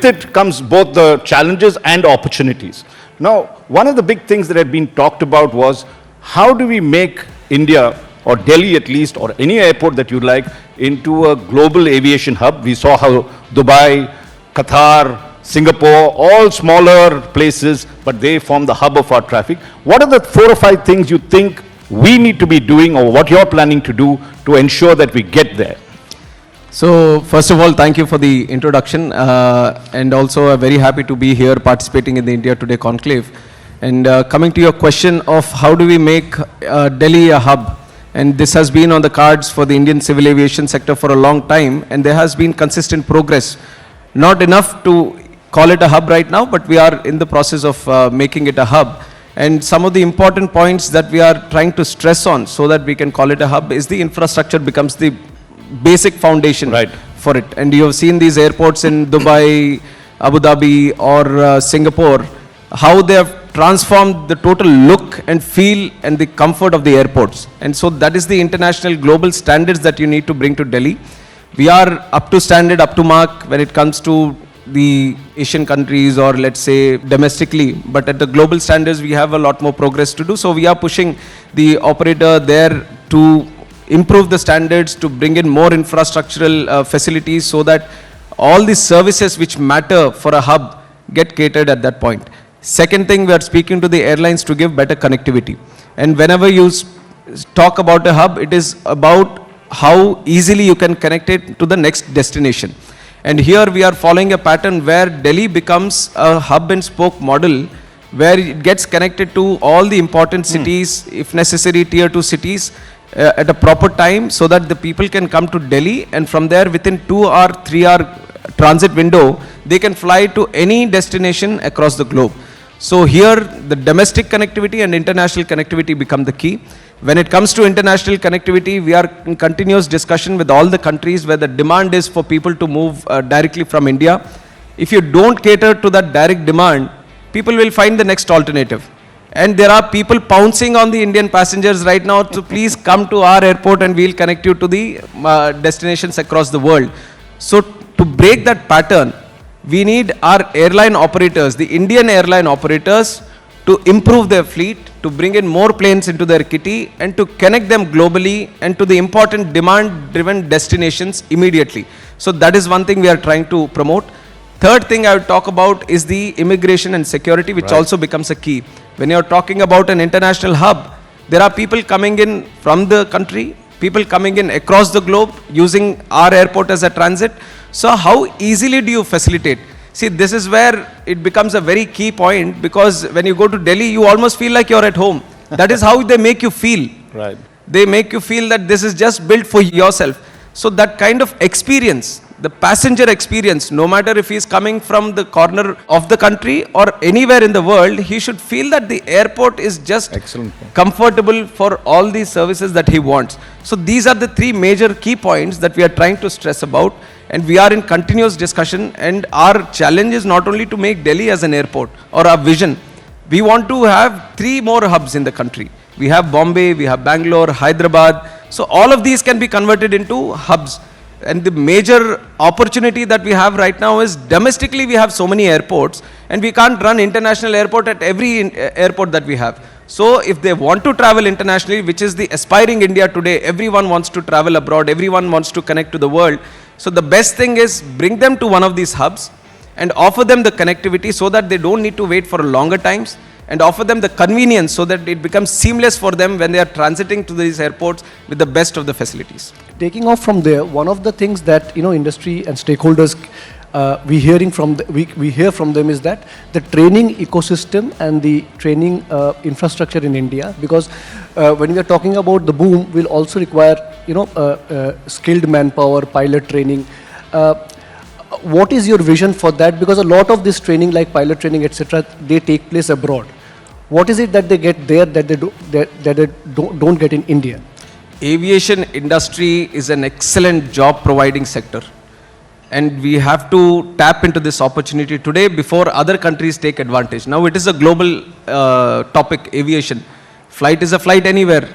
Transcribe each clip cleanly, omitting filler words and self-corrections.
with it comes both the challenges and opportunities. Now, one of the big things that had been talked about was how do we make India, or Delhi at least, or any airport that you like, into a global aviation hub. We saw how Dubai, Qatar, Singapore, all smaller places, but they form the hub of our traffic. What are the 4 or 5 things you think we need to be doing, or what you're planning to do to ensure that we get there? So first of all, thank you for the introduction, and also I'm very happy to be here participating in the India Today Conclave. And coming to your question of how do we make Delhi a hub, and this has been on the cards for the Indian civil aviation sector for a long time, and there has been consistent progress. Not enough to call it a hub right now, but we are in the process of making it a hub. And some of the important points that we are trying to stress on so that we can call it a hub is the infrastructure becomes the basic foundation for it. And you have seen these airports in Dubai, Abu Dhabi, or Singapore, how they have transformed the total look and feel and the comfort of the airports. And so that is the international global standards that you need to bring to Delhi. We are up to standard, up to mark when it comes to the Asian countries, or let's say domestically, but at the global standards we have a lot more progress to do. So we are pushing the operator there to improve the standards, to bring in more infrastructural facilities so that all the services which matter for a hub get catered at that point. Second thing, we are speaking to the airlines to give better connectivity. And whenever you talk about a hub, it is about how easily you can connect it to the next destination. And here we are following a pattern where Delhi becomes a hub and spoke model, where it gets connected to all the important cities, if necessary tier 2 cities, at a proper time, so that the people can come to Delhi, and from there within 2 or 3 hour transit window, they can fly to any destination across the globe. So here the domestic connectivity and international connectivity become the key. When it comes to international connectivity, we are in continuous discussion with all the countries where the demand is for people to move directly from India. If you don't cater to that direct demand, people will find the next alternative. And there are people pouncing on the Indian passengers right now to please come to our airport and we'll connect you to the destinations across the world. So to break that pattern, we need our airline operators, the Indian airline operators, to improve their fleet, to bring in more planes into their kitty, and to connect them globally and to the important demand-driven destinations immediately. So that is one thing we are trying to promote. Third thing I would talk about is the immigration and security, which also becomes a key. When you are talking about an international hub, there are people coming in from the country, people coming in across the globe using our airport as a transit. So how easily do you facilitate? See, this is where it becomes a very key point, because when you go to Delhi, you almost feel like you're at home. That is how they make you feel. Right. They make you feel that this is just built for yourself. So that kind of experience, the passenger experience, no matter if he's coming from the corner of the country or anywhere in the world, he should feel that the airport is just comfortable for all these services that he wants. So these are the 3 major key points that we are trying to stress about. And we are in continuous discussion, and our challenge is not only to make Delhi as an airport or our vision. We want to have 3 more hubs in the country. We have Bombay, we have Bangalore, Hyderabad. So all of these can be converted into hubs. And the major opportunity that we have right now is domestically we have so many airports, and we can't run international airport at every airport that we have. So if they want to travel internationally, which is the aspiring India today, everyone wants to travel abroad, everyone wants to connect to the world. So the best thing is bring them to one of these hubs and offer them the connectivity so that they don't need to wait for longer times, and offer them the convenience so that it becomes seamless for them when they are transiting to these airports with the best of the facilities. Taking off from there, one of the things that industry and stakeholders we hear from them is that the training ecosystem and the training infrastructure in India, because when we are talking about the boom, will also require skilled manpower, pilot training. What is your vision for that? Because a lot of this training, like pilot training, etc., they take place abroad. What is it that they get there that they don't get in India? Aviation industry is an excellent job providing sector, and we have to tap into this opportunity today before other countries take advantage. Now it is a global topic, aviation. Flight is a flight anywhere.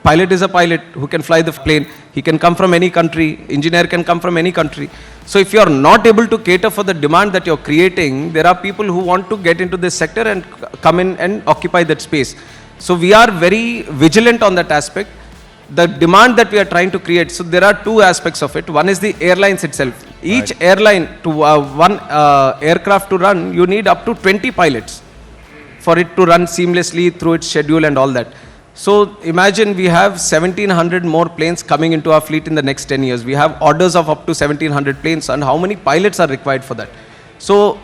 Pilot is a pilot who can fly the plane. He can come from any country. Engineer can come from any country. So if you are not able to cater for the demand that you're creating, there are people who want to get into this sector and come in and occupy that space. So we are very vigilant on that aspect. The demand that we are trying to create, so there are two aspects of it. One is the airlines itself. Each airline, to one aircraft to run, you need up to 20 pilots for it to run seamlessly through its schedule and all that. So imagine we have 1700 more planes coming into our fleet in the next 10 years. We have orders of up to 1700 planes, and how many pilots are required for that? So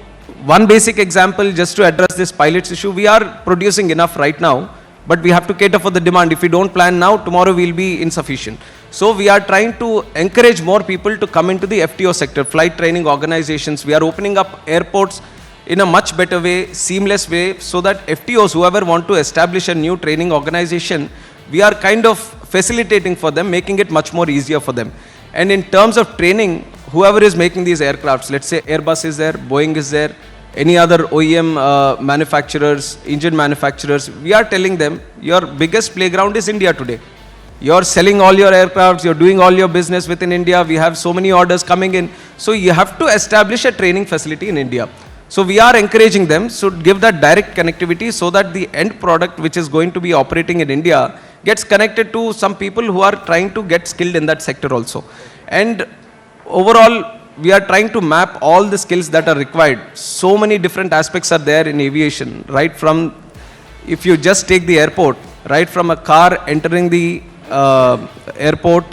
one basic example, just to address this pilots issue, we are producing enough right now, but we have to cater for the demand. If we don't plan now, tomorrow we'll be insufficient. So we are trying to encourage more people to come into the FTO sector, flight training organizations. We are opening up airports in a much better way, seamless way, so that FTOs, whoever want to establish a new training organization, we are kind of facilitating for them, making it much more easier for them. And in terms of training, whoever is making these aircrafts, let's say Airbus is there, Boeing is there, any other OEM manufacturers, engine manufacturers, we are telling them, your biggest playground is India today. You're selling all your aircrafts, you're doing all your business within India, we have so many orders coming in. So you have to establish a training facility in India. So we are encouraging them to give that direct connectivity so that the end product which is going to be operating in India gets connected to some people who are trying to get skilled in that sector also. And overall, we are trying to map all the skills that are required. So many different aspects are there in aviation, right from, if you just take the airport, right from a car entering the airport,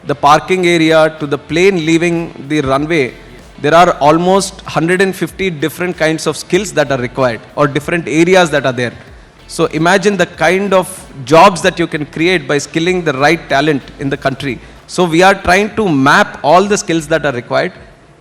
the parking area, to the plane leaving the runway, there are almost 150 different kinds of skills that are required, or different areas that are there. So imagine the kind of jobs that you can create by skilling the right talent in the country. So we are trying to map all the skills that are required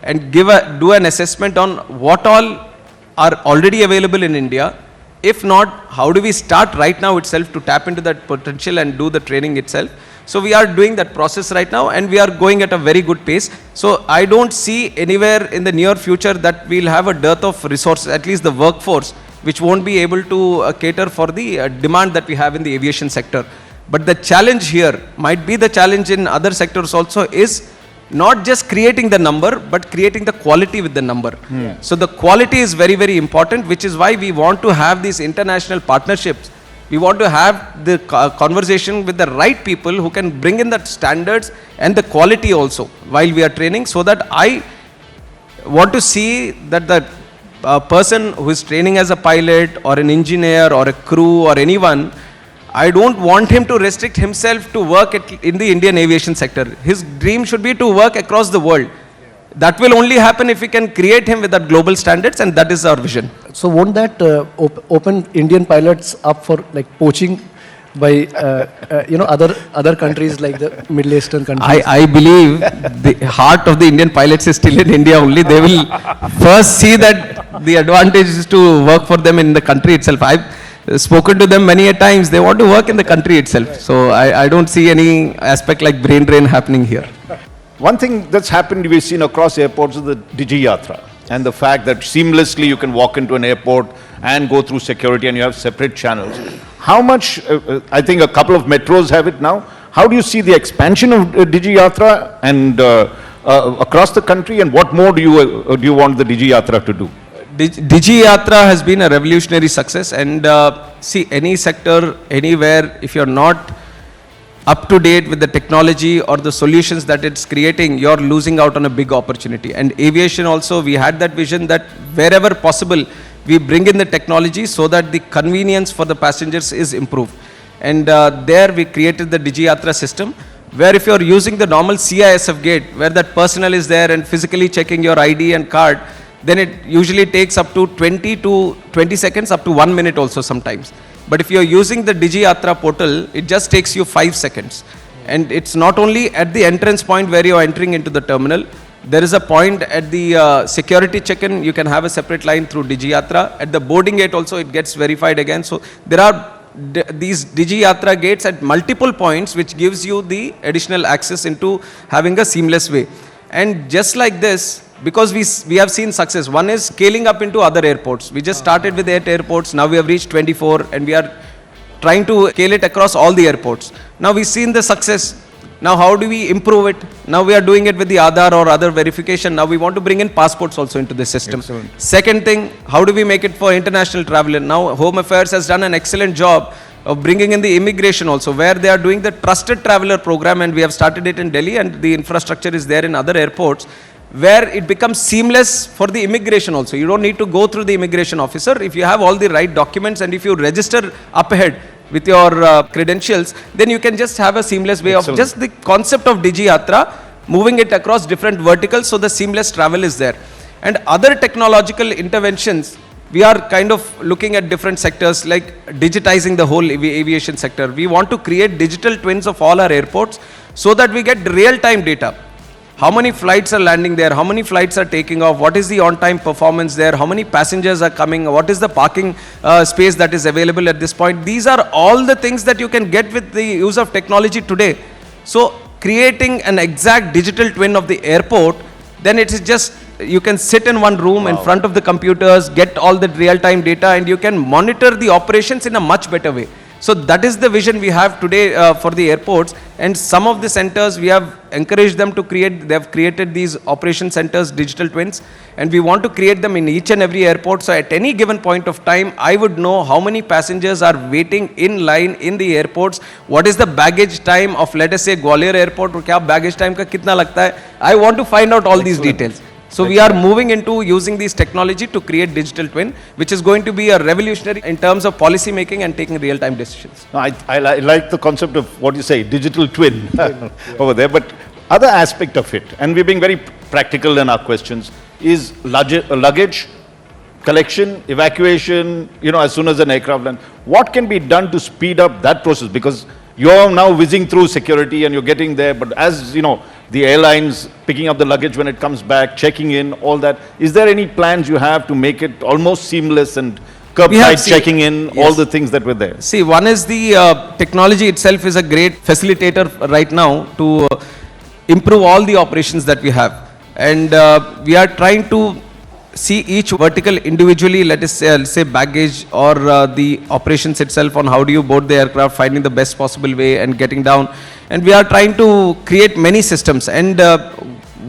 and do an assessment on what all are already available in India. If not, how do we start right now itself to tap into that potential and do the training itself? So we are doing that process right now, and we are going at a very good pace. So I don't see anywhere in the near future that we'll have a dearth of resources, at least the workforce, which won't be able to cater for the demand that we have in the aviation sector. But the challenge here might be the challenge in other sectors also, is not just creating the number, but creating the quality with the number. So the quality is very, very important, which is why we want to have these international partnerships. We want to have the conversation with the right people who can bring in the standards and the quality also while we are training, so that I want to see that the person who is training as a pilot or an engineer or a crew or anyone, I don't want him to restrict himself to work in the Indian aviation sector. His dream should be to work across the world. That will only happen if we can create him with that global standards, and that is our vision. So won't that open Indian pilots up for like poaching by other countries like the Middle Eastern countries? I believe the heart of the Indian pilots is still in India only. They will first see that the advantage is to work for them in the country itself. I've spoken to them many a times. They want to work in the country itself. So I don't see any aspect like brain drain happening here. One thing that's happened, we've seen across airports, is the Digi Yatra, and the fact that seamlessly you can walk into an airport and go through security, and you have separate channels. How much, I think a couple of metros have it now. How do you see the expansion of Digi Yatra and across the country, and what more do you want the Digi Yatra to do? Digi Yatra has been a revolutionary success, and see, any sector, anywhere, if you're not up to date with the technology or the solutions that it's creating, you're losing out on a big opportunity. And aviation also, we had that vision that wherever possible, we bring in the technology so that the convenience for the passengers is improved. And there we created the Digi Yatra system, where if you're using the normal CISF gate, where that personnel is there and physically checking your ID and card, then it usually takes up to 20 seconds, up to 1 minute also sometimes. But if you're using the Digi Yatra portal, it just takes you 5 seconds. And it's not only at the entrance point where you're entering into the terminal. There is a point at the security check-in, you can have a separate line through Digi Yatra. At the boarding gate also, it gets verified again. So there are these Digi Yatra gates at multiple points, which gives you the additional access into having a seamless way. And just like this, because we have seen success. One is scaling up into other airports. We just started with 8 airports, now we have reached 24, and we are trying to scale it across all the airports. Now we've seen the success. Now how do we improve it? Now we are doing it with the Aadhaar or other verification. Now we want to bring in passports also into the system. Excellent. Second thing, how do we make it for international travel? Now Home Affairs has done an excellent job of bringing in the immigration also, where they are doing the trusted traveler program, and we have started it in Delhi, and the infrastructure is there in other airports, where it becomes seamless for the immigration also. You don't need to go through the immigration officer. If you have all the right documents and if you register up ahead with your credentials, then you can just have a seamless way Excellent. of just the concept of Digi Yatra, moving it across different verticals, so the seamless travel is there. And other technological interventions, we are kind of looking at different sectors like digitizing the whole aviation sector. We want to create digital twins of all our airports so that we get real-time data. How many flights are landing there? How many flights are taking off? What is the on-time performance there? How many passengers are coming? What is the parking space that is available at this point? These are all the things that you can get with the use of technology today. So creating an exact digital twin of the airport, then it is just, you can sit in one room in front of the computers, get all the real-time data, and you can monitor the operations in a much better way. So that is the vision we have today for the airports, and some of the centers we have encouraged them to create. They have created these operation centers, digital twins, and we want to create them in each and every airport. So at any given point of time, I would know how many passengers are waiting in line in the airports. What is the baggage time of, let us say, Gwalior airport? और क्या baggage time का कितना लगता है? I want to find out all these details. So we are moving into using this technology to create digital twin, which is going to be a revolutionary in terms of policy making and taking real-time decisions. No, I like the concept of what you say, digital twin over there. But other aspect of it, and we're being very practical in our questions, is luggage collection, evacuation, as soon as an aircraft lands. What can be done to speed up that process? Because you're now whizzing through security and you're getting there, but as the airlines picking up the luggage when it comes back, checking in, all that. Is there any plans you have to make it almost seamless and curbside checking in, all the things that were there? See, one is the technology itself is a great facilitator right now to improve all the operations that we have. And we are trying to see each vertical individually, let us say baggage or the operations itself on how do you board the aircraft, finding the best possible way and getting down. And we are trying to create many systems. And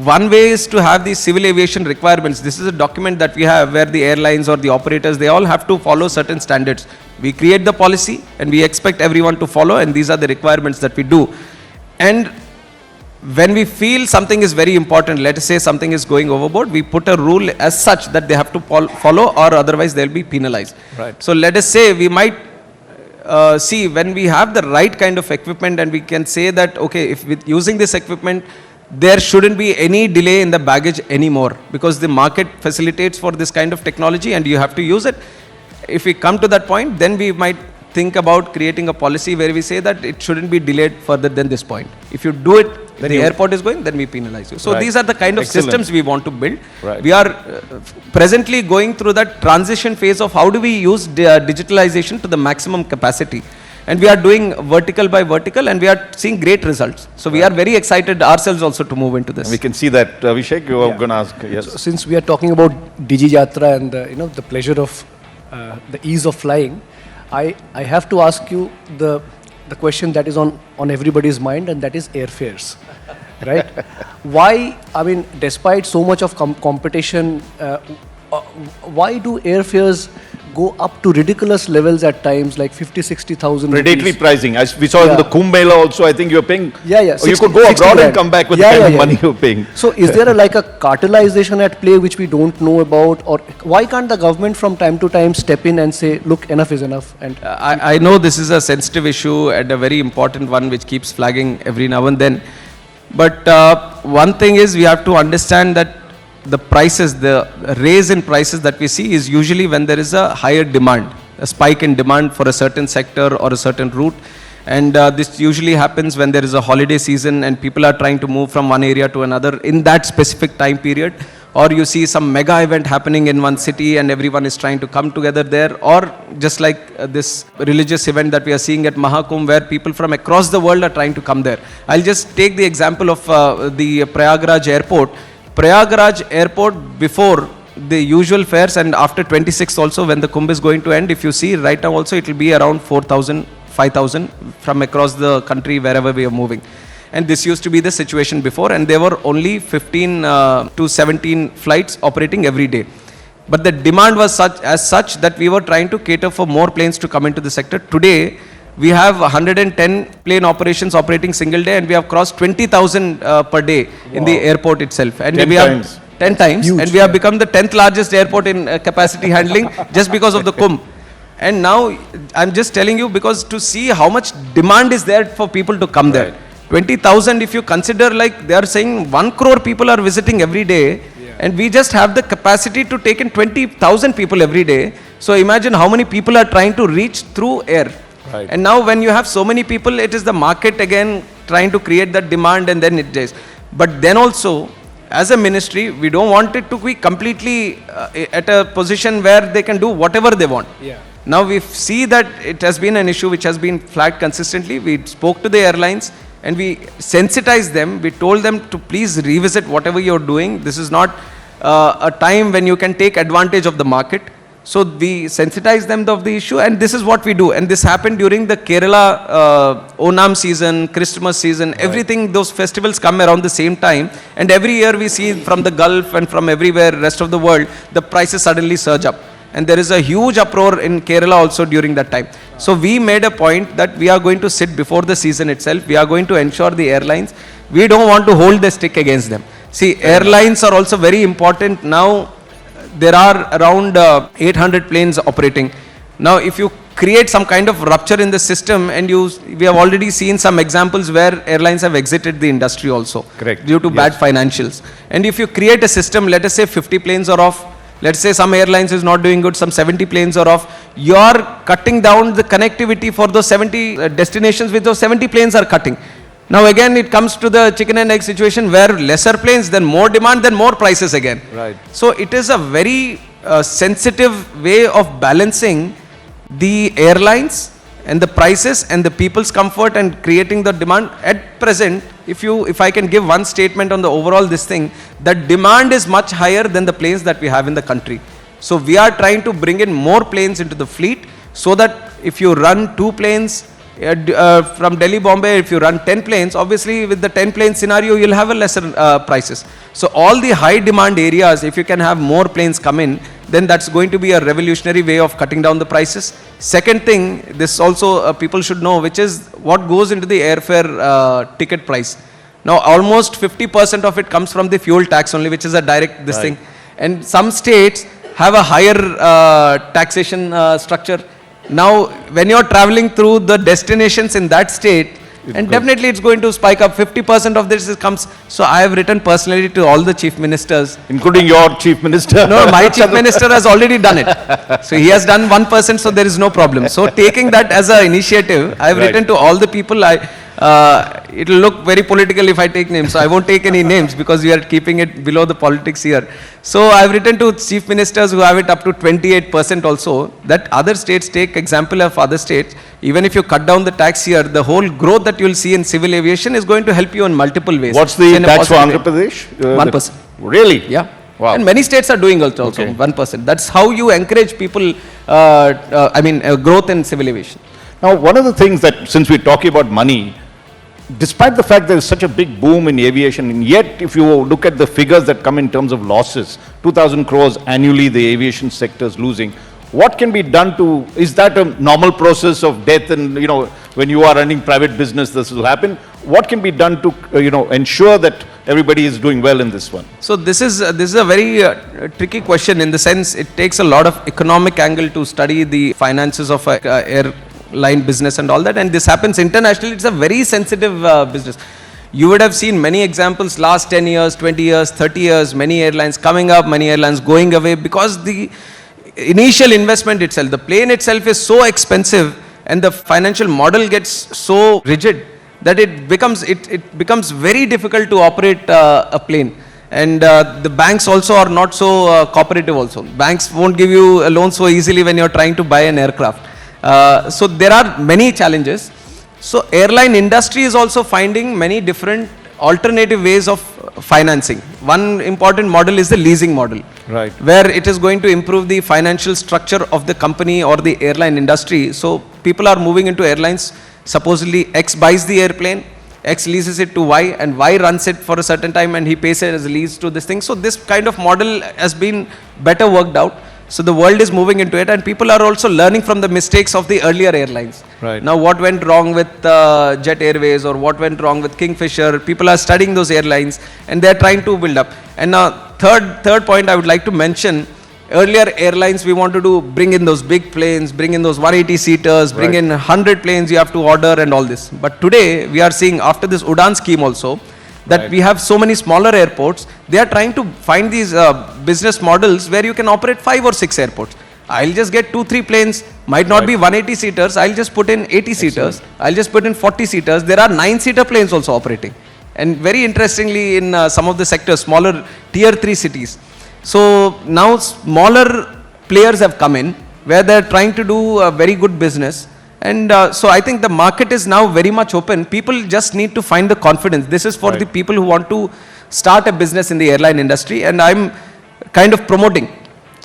one way is to have these civil aviation requirements. This is a document that we have where the airlines or the operators, they all have to follow certain standards. We create the policy and we expect everyone to follow, and these are the requirements that we do. And when we feel something is very important, let us say something is going overboard, we put a rule as such that they have to follow, or otherwise they'll be penalized. Right. So let us say we might see when we have the right kind of equipment, and we can say that, okay, if with using this equipment, there shouldn't be any delay in the baggage anymore, because the market facilitates for this kind of technology and you have to use it. If we come to that point, then we might think about creating a policy where we say that it shouldn't be delayed further than this point. If you do it, the airport is going, then we penalize you. So these are the kind of systems we want to build. Right. We are presently going through that transition phase of how do we use digitalization to the maximum capacity. And we are doing vertical by vertical, and we are seeing great results. So we are very excited ourselves also to move into this. We can see that. Abhishek, you were going to ask. Yes. So since we are talking about Digi Yatra and the pleasure of the ease of flying, I have to ask you the question that is on everybody's mind, and that is airfares, right? Why, despite so much of competition, why do airfares go up to ridiculous levels at times, like 50,000-60,000 Predatory pricing. As we saw in the Kumbh Mela also, I think you're paying. Yeah. Or you could go abroad and come back with the kind of money you're paying. So is there a cartelization at play which we don't know about? Or why can't the government from time to time step in and say, look, enough is enough? And I know this is a sensitive issue and a very important one which keeps flagging every now and then. But one thing is, we have to understand that the prices, the raise in prices that we see is usually when there is a higher demand, a spike in demand for a certain sector or a certain route. And this usually happens when there is a holiday season and people are trying to move from one area to another in that specific time period. Or you see some mega event happening in one city and everyone is trying to come together there. Or just like this religious event that we are seeing at Mahakumbh, where people from across the world are trying to come there. I'll just take the example of the Prayagraj airport. Prayagraj airport, before the usual fares and after 26th also, when the Kumbh is going to end, if you see right now also, it will be around 4,000, 5,000 from across the country wherever we are moving. And this used to be the situation before, and there were only 15 to 17 flights operating every day. But the demand was such that we were trying to cater for more planes to come into the sector. Today, we have 110 plane operations operating single day, and we have crossed 20,000 per day in the airport itself. And 10 we times. have 10 times, Huge, and we have become the 10th largest airport in capacity handling just because of the Kumbh. And now, I'm just telling you, because to see how much demand is there for people to come there. 20,000, if you consider, like they are saying 1 crore people are visiting every day, and we just have the capacity to take in 20,000 people every day. So imagine how many people are trying to reach through air. Right. And now when you have so many people, it is the market again trying to create that demand, and then it is. But then also, as a ministry, we don't want it to be completely at a position where they can do whatever they want. Now we see that it has been an issue which has been flagged consistently. We spoke to the airlines and we sensitized them. We told them to please revisit whatever you're doing. This is not a time when you can take advantage of the market. So we sensitized them of the issue, and this is what we do. And this happened during the Kerala Onam season, Christmas season, everything, those festivals come around the same time. And every year we see from the Gulf and from everywhere, rest of the world, the prices suddenly surge up. And there is a huge uproar in Kerala also during that time. So we made a point that we are going to sit before the season itself. We are going to ensure the airlines. We don't want to hold the stick against them. See, airlines are also very important. Now, there are around 800 planes operating. Now, if you create some kind of rupture in the system, and we have already seen some examples where airlines have exited the industry also. Correct. Due to bad financials. And if you create a system, let us say 50 planes are off, let's say some airlines is not doing good, some 70 planes are off, you are cutting down the connectivity for those 70 destinations with those 70 planes are cutting. Now again it comes to the chicken and egg situation where lesser planes, then more demand, then more prices again. Right. So it is a very sensitive way of balancing the airlines and the prices and the people's comfort and creating the demand. At present, if I can give one statement on the overall this thing, the demand is much higher than the planes that we have in the country. So we are trying to bring in more planes into the fleet so that if you run 2 planes from Delhi, Bombay, if you run 10 planes, obviously with the 10 plane scenario, you'll have a lesser prices. So all the high demand areas, if you can have more planes come in, then that's going to be a revolutionary way of cutting down the prices. Second thing, this also people should know, which is what goes into the airfare ticket price. Now almost 50% of it comes from the fuel tax only, which is a direct thing. And some states have a higher taxation structure. Now, when you're traveling through the destinations in that state, definitely it's going to spike up. 50% of this comes. So I have written personally to all the chief ministers. Including your chief minister. No, my chief minister has already done it. So he has done 1%, so there is no problem. So taking that as an initiative, I have written to all the people. It will look very political if I take names, so I won't take any names because we are keeping it below the politics here. So I have written to chief ministers who have it up to 28% also, that other states take example of other states. Even if you cut down the tax here, the whole growth that you will see in civil aviation is going to help you in multiple ways. What's the tax for Andhra Pradesh? 1%. Really? Yeah. Wow. And many states are doing also, 1%. That's how you encourage people, growth in civil aviation. Now, one of the things that, since we're talking about money, despite the fact there is such a big boom in aviation, and yet if you look at the figures that come in terms of losses, 2,000 crores annually the aviation sector is losing. What can be done to, is that a normal process of death, and when you are running private business this will happen? What can be done to ensure that everybody is doing well in this one? So this is a very tricky question, in the sense it takes a lot of economic angle to study the finances of airline business and all that, and this happens internationally. It's a very sensitive business. You would have seen many examples last 10 years, 20 years, 30 years, many airlines coming up, many airlines going away, because the initial investment itself, the plane itself is so expensive, and the financial model gets so rigid that it becomes very difficult to operate a plane. And the banks also are not so cooperative also. Banks won't give you a loan so easily when you're trying to buy an aircraft. So there are many challenges. So airline industry is also finding many different alternative ways of financing. One important model is the leasing model. Right. Where it is going to improve the financial structure of the company or the airline industry. So people are moving into airlines. Supposedly X buys the airplane, X leases it to Y, and Y runs it for a certain time and he pays it as a lease to this thing. So this kind of model has been better worked out. So the world is moving into it, and people are also learning from the mistakes of the earlier airlines. Right. Now what went wrong with Jet Airways or what went wrong with Kingfisher, people are studying those airlines and they are trying to build up. And now third point I would like to mention, earlier airlines we wanted to bring in those big planes, bring in those 180 seaters, bring in 100 planes you have to order and all this. But today we are seeing, after this Udan scheme also, that we have so many smaller airports, they are trying to find these business models where you can operate 5 or 6 airports. I'll just get 2-3 planes, might not be 180 seaters, I'll just put in 80 seaters, I'll just put in 40 seaters. There are 9-seater planes also operating. And very interestingly, in some of the sectors, smaller tier 3 cities. So now smaller players have come in where they're trying to do a very good business. And so I think the market is now very much open. People just need to find the confidence. This is for the people who want to start a business in the airline industry. And I'm kind of promoting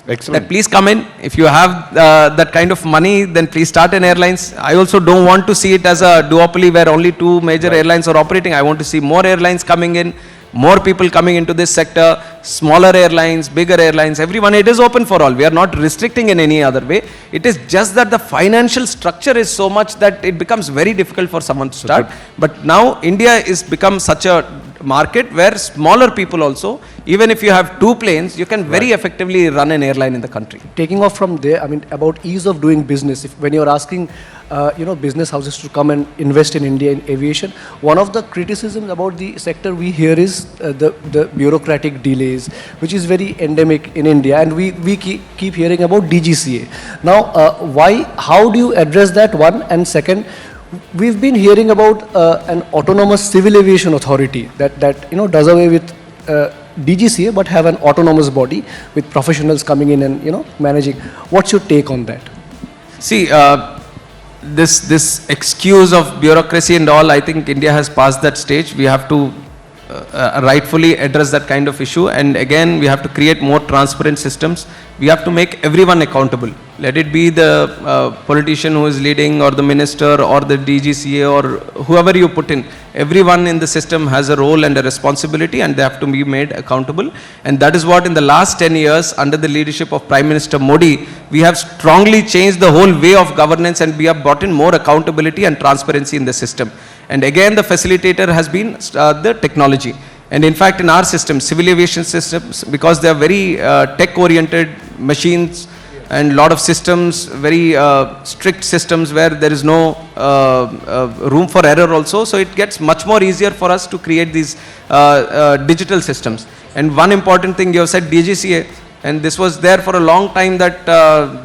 that please come in. If you have that kind of money, then please start in airlines. I also don't want to see it as a duopoly where only 2 major airlines are operating. I want to see more airlines coming in, more people coming into this sector, smaller airlines, bigger airlines, everyone. It is open for all. We are not restricting in any other way. It is just that the financial structure is so much that it becomes very difficult for someone to start. But now India is become such a market where smaller people also, even if you have 2 planes, you can very effectively run an airline in the country. Taking off from there, I mean, about ease of doing business, when you're asking business houses to come and invest in India in aviation, one of the criticisms about the sector we hear is the bureaucratic delays, which is very endemic in India, and we keep hearing about DGCA. Now, how do you address that, one? And second, we've been hearing about an autonomous civil aviation authority that does away with DGCA but have an autonomous body with professionals coming in and managing. What's your take on that? See, this excuse of bureaucracy and all, I think India has passed that stage. We have to rightfully address that kind of issue, and again we have to create more transparent systems. We have to make everyone accountable. Let it be the politician who is leading, or the minister, or the DGCA, or whoever you put in. Everyone in the system has a role and a responsibility, and they have to be made accountable. And that is what in the last 10 years, under the leadership of Prime Minister Modi, we have strongly changed the whole way of governance, and we have brought in more accountability and transparency in the system. And again, the facilitator has been the technology. And in fact, in our system, civil aviation systems, because they are very tech-oriented machines and lot of systems, very strict systems where there is no room for error also. So it gets much more easier for us to create these digital systems. And one important thing you have said, DGCA, and this was there for a long time, that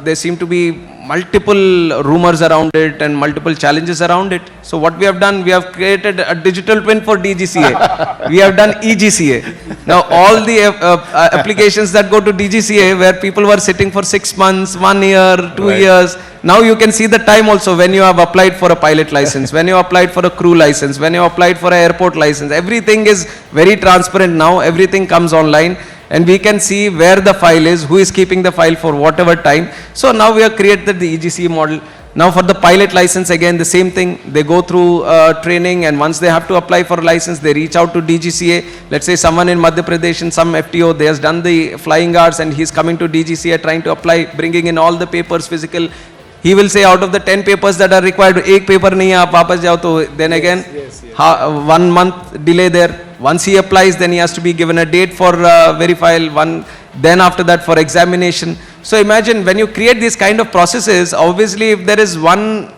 there seem to be multiple rumors around it and multiple challenges around it. So what we have done, we have created a digital twin for DGCA. We have done EGCA. Now all the applications that go to DGCA, where people were sitting for 6 months, 1 year, 2 years, now you can see the time also when you have applied for a pilot license, when you applied for a crew license, when you applied for an airport license. Everything is very transparent now. Everything comes online. And we can see where the file is, who is keeping the file for whatever time. So now we have created the EGC model. Now for the pilot license, again the same thing. They go through training, and once they have to apply for a license, they reach out to DGCA. Let's say someone in Madhya Pradesh, in some FTO, they has done the flying hours, and he's coming to DGCA trying to apply, bringing in all the papers, physical. He will say out of the 10 papers that are required, एक paper नहीं है, आप वापस जाओ तो then again 1 month delay there. Once he applies, then he has to be given a date for verifial, then after that for examination. So imagine when you create these kind of processes, obviously if there is one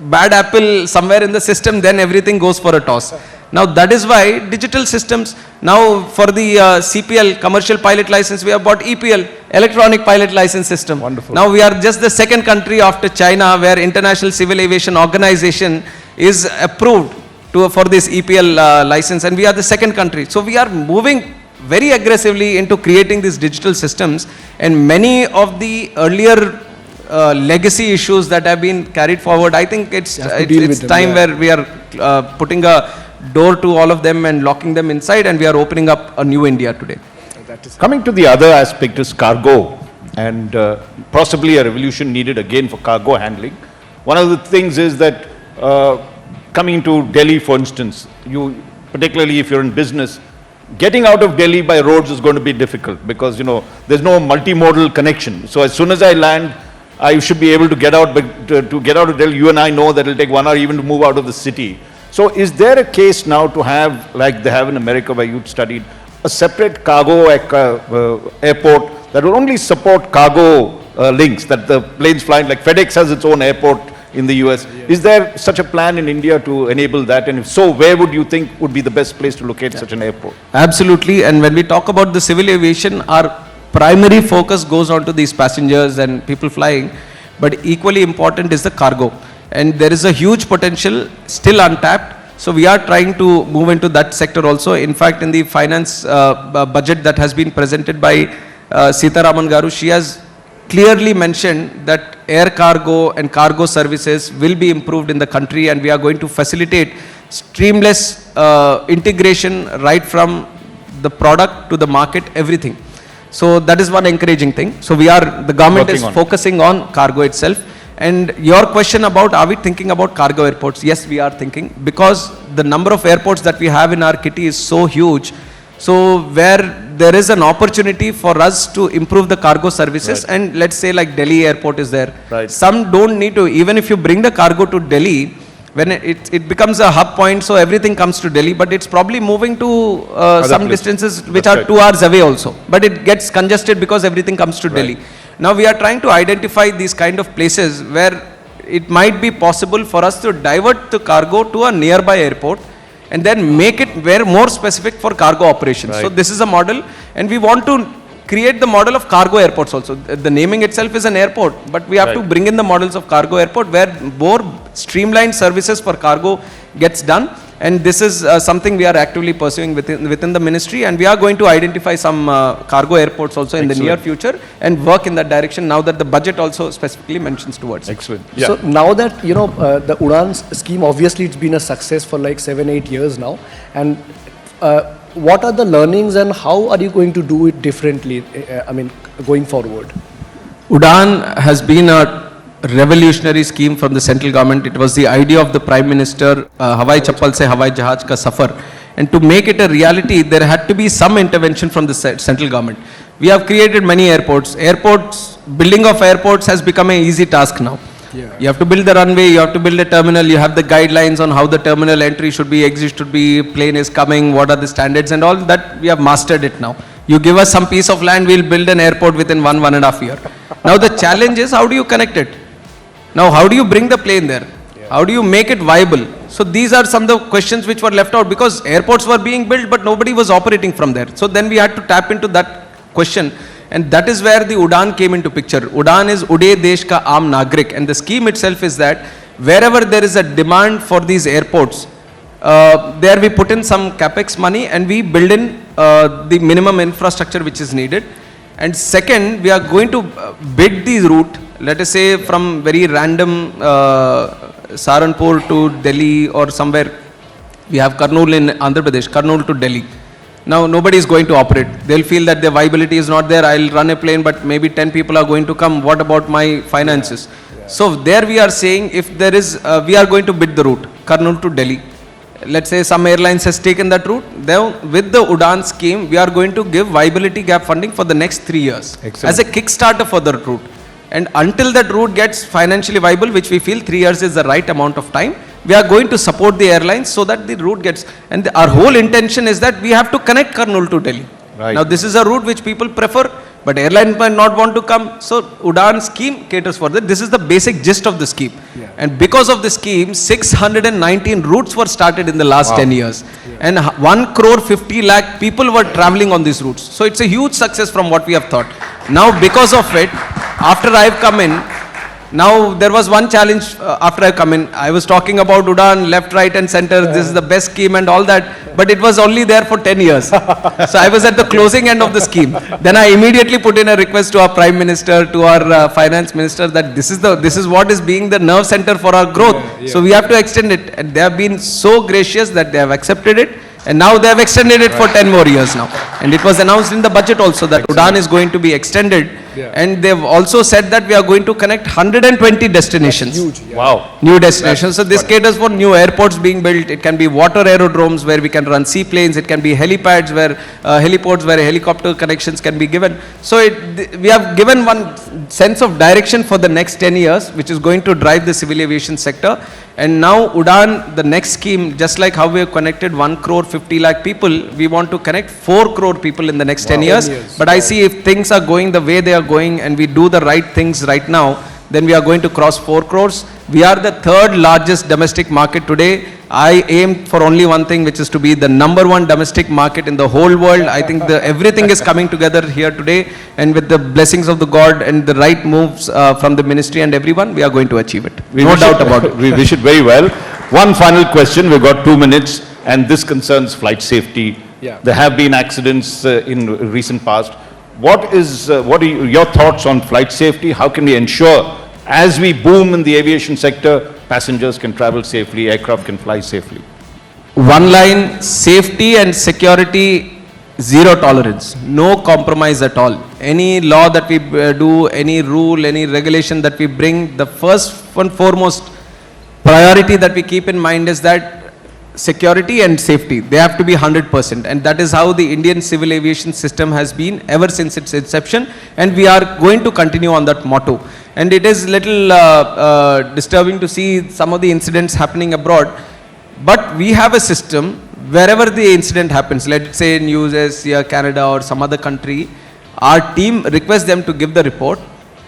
bad apple somewhere in the system, then everything goes for a toss. Now that is why digital systems, now for the CPL, commercial pilot license, we have bought EPL, electronic pilot license system. Wonderful. Now we are just the second country after China where International Civil Aviation Organization is approved for this EPL license, and we are the second country. So we are moving very aggressively into creating these digital systems, and many of the earlier legacy issues that have been carried forward, I think it's time where we are putting a door to all of them and locking them inside, and we are opening up a new India today. Coming to the other aspect is cargo, and possibly a revolution needed again for cargo handling. One of the things is that coming to Delhi, for instance, particularly if you're in business, getting out of Delhi by roads is going to be difficult because, there's no multimodal connection. So as soon as I land, I should be able to get out, but to get out of Delhi, you and I know that it'll take 1 hour even to move out of the city. So is there a case now to have, like they have in America where you'd studied, a separate cargo airport that will only support cargo links, that the planes flying, like FedEx has its own airport in the US. Is there such a plan in India to enable that? And if so, where would you think would be the best place to locate such an airport? Absolutely. And when we talk about the civil aviation, our primary focus goes on to these passengers and people flying, but equally important is the cargo. And there is a huge potential still untapped. So we are trying to move into that sector also. In fact, in the finance budget that has been presented by Sitaraman Garu, she has clearly mentioned that air cargo and cargo services will be improved in the country, and we are going to facilitate seamless integration right from the product to the market, everything. So that is one encouraging thing. So the government is focusing on cargo itself. And your question about, are we thinking about cargo airports? Yes, we are thinking, because the number of airports that we have in our kitty is so huge. So where there is an opportunity for us to improve the cargo services, right. And let's say like Delhi airport is there. Right. Some don't need to, even if you bring the cargo to Delhi, when it becomes a hub point, so everything comes to Delhi, but it's probably moving to some distances which are 2 hours away also. But it gets congested because everything comes to Delhi. Now we are trying to identify these kind of places where it might be possible for us to divert the cargo to a nearby airport and then make it more specific for cargo operations. Right. So this is a model, and we want to create the model of cargo airports also. The naming itself is an airport, but we have to bring in the models of cargo airport where more streamlined services for cargo gets done. And this is something we are actively pursuing within the ministry, and we are going to identify some cargo airports also in the near future and work in that direction now that the budget also specifically mentions towards it. Excellent. So now that, the Udan scheme, obviously it's been a success for like 7-8 years now. And what are the learnings and how are you going to do it differently, going forward? Udan has been a revolutionary scheme from the central government. It was the idea of the Prime Minister, Hawai Chappal se Hawai Jahaj ka safar. And to make it a reality, there had to be some intervention from the central government. We have created many airports. Building of airports has become an easy task now. Yeah. You have to build the runway, you have to build a terminal, you have the guidelines on how the terminal entry should be, exit should be, plane is coming, what are the standards and all that. We have mastered it now. You give us some piece of land, we'll build an airport within 1.5 years. Now the challenge is, how do you connect it? Now, how do you bring the plane there? How do you make it viable? So these are some of the questions which were left out, because airports were being built, but nobody was operating from there. So then we had to tap into that question, and that is where the Udan came into picture. Udan is Ude Desh Ka Aam Nagrik, and the scheme itself is that wherever there is a demand for these airports, there we put in some capex money and we build in the minimum infrastructure which is needed. And second, we are going to bid the route. Let us say from very random Saharanpur to Delhi or somewhere. We have Kurnool in Andhra Pradesh, Kurnool to Delhi. Now nobody is going to operate. They'll feel that their viability is not there. I'll run a plane, but maybe 10 people are going to come. What about my finances? So there we are saying, if there is, we are going to bid the route, Kurnool to Delhi. Let's say some airlines has taken that route. Then with the Udan scheme, we are going to give viability gap funding for the next 3 years. Excellent. As a kickstarter for the route. And until that route gets financially viable, which we feel 3 years is the right amount of time, we are going to support the airlines so that the route gets, and our whole intention is that we have to connect Kurnool to Delhi. Right. Now this is a route which people prefer, but airlines might not want to come. So Udan scheme caters for that. This is the basic gist of the scheme. Yeah. And because of the scheme, 619 routes were started in the last 10 years. Yeah. And 1 crore 50 lakh people were traveling on these routes. So it's a huge success from what we have thought. Now because of it, after I have come in, Now, there was one challenge after I come in. I was talking about Udan, left, right and center, this is the best scheme and all that, but it was only there for 10 years. So I was at the closing end of the scheme. Then I immediately put in a request to our Prime Minister, to our Finance Minister, that this is what is being the nerve center for our growth. So we have to extend it. And they have been so gracious that they have accepted it. And now they have extended it for 10 more years now. And it was announced in the budget also that Udan is going to be extended. And they've also said that we are going to connect 120 destinations. Huge. Wow. New destinations. So this caters for new airports being built. It can be water aerodromes where we can run seaplanes. It can be helipads where heliports where helicopter connections can be given. So we have given one sense of direction for the next 10 years, which is going to drive the civil aviation sector. And now Udan, the next scheme, just like how we have connected 1 crore 50 lakh people, we want to connect 4 crore people in the next 10 years. But I see if things are going the way they are going and we do the right things right now, then we are going to cross 4 crores. We are the third largest domestic market today. I aim for only one thing, which is to be the #1 domestic market in the whole world. I think everything is coming together here today, and with the blessings of the God and the right moves from the ministry and everyone, we are going to achieve it. No doubt about it. We wish it very well. One final question, we've got 2 minutes, and this concerns flight safety. There have been accidents in recent past. What are your thoughts on flight safety? How can we ensure, as we boom in the aviation sector, passengers can travel safely, aircraft can fly safely? One line, safety and security, zero tolerance, no compromise at all. Any law that we do, any rule, any regulation that we bring, the first and foremost priority that we keep in mind is that security and safety, they have to be 100%, and that is how the Indian civil aviation system has been ever since its inception, and we are going to continue on that motto. And it is little disturbing to see some of the incidents happening abroad, but we have a system wherever the incident happens, let's say in US, Canada or some other country, our team requests them to give the report.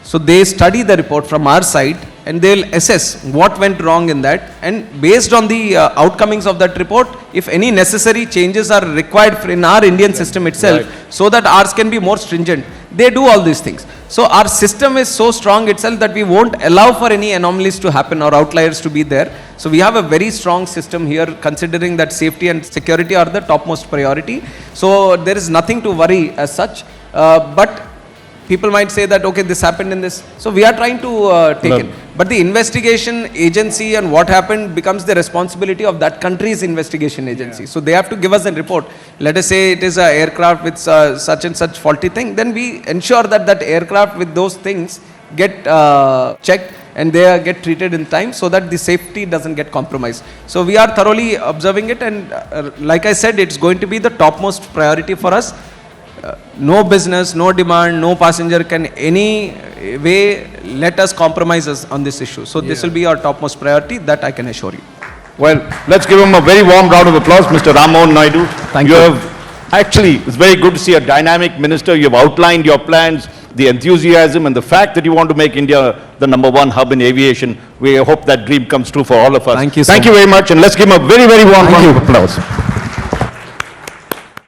So they study the report from our side and they'll assess what went wrong in that, and based on the outcomings of that report, if any necessary changes are required in our Indian system itself, so that ours can be more stringent, they do all these things. So our system is so strong itself that we won't allow for any anomalies to happen or outliers to be there. So we have a very strong system here, considering that safety and security are the topmost priority. So there is nothing to worry as such, but people might say that, okay, this happened in this. So we are trying to take it. But the investigation agency and what happened becomes the responsibility of that country's investigation agency. So they have to give us a report. Let us say it is an aircraft with such and such faulty thing. Then we ensure that that aircraft with those things get checked and they get treated in time, so that the safety doesn't get compromised. So we are thoroughly observing it, and like I said, it's going to be the topmost priority for us. No business, no demand, no passenger can any way let us compromise us on this issue. So this will be our topmost priority, that I can assure you. Well, let's give him a very warm round of applause, Mr. Rammohan Naidu. Thank you. Actually, it's very good to see a dynamic minister. You've outlined your plans, the enthusiasm and the fact that you want to make India the #1 hub in aviation. We hope that dream comes true for all of us. Thank you so Thank you very much, and let's give him a very, very warm round of applause.